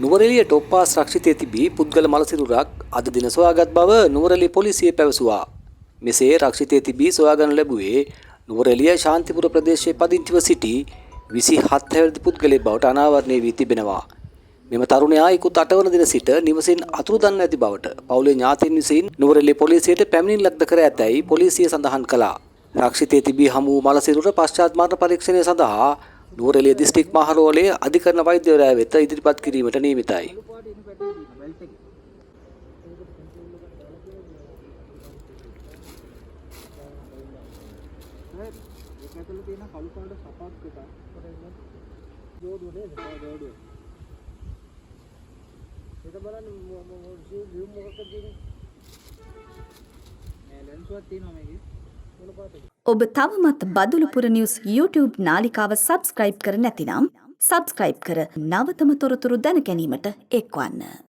නුවරඑළිය ටොප්පාස් රක්ෂිතයේ තිබී පුද්ගල මළසිරුරක් අද දින සොයාගත් බව නුවරඑළිය පොලිසිය පැවසුවා. මෙසේ රක්ෂිතයේ තිබී සොයාගනු ලැබුවේ නුවරඑළිය ශාන්තිපුර ප්‍රදේශයේ පදිංචිව සිටි 27 හැවිරිදි පුද්ගලයෙක් බවට අනාවරණය වී තිබෙනවා. මෙම තරුණයා ඉකුත් 8 වන දින සිට නිවසින් අතුරුදන් ඇති බවට පවුලේ ඥාතීන් විසින් නුවරඑළිය පොලිසියට පැමිණිල්ලක්ද කර ඇතැයි පොලිසිය සඳහන් කළා. රක්ෂිතයේ තිබී හමු වූ මළසිරුර පශ්චාත් මරණ පරීක්ෂණය සඳහා නුවරඑළිය දිස්ත්‍රික් මහරෝලේ අධිකරණ වෛද්‍යවරයා වෙත ඉදිරිපත් කිරීමට නියමිතයි. ඔබ තවමත් බදුලුපුර නිවුස් YouTube නාලිකාව සබස්ක්‍රයිබ් කර නැතිනම් සබස්ක්‍රයිබ් කර නවතම තොරතුරු දැන ගැනීමට එක්වන්න.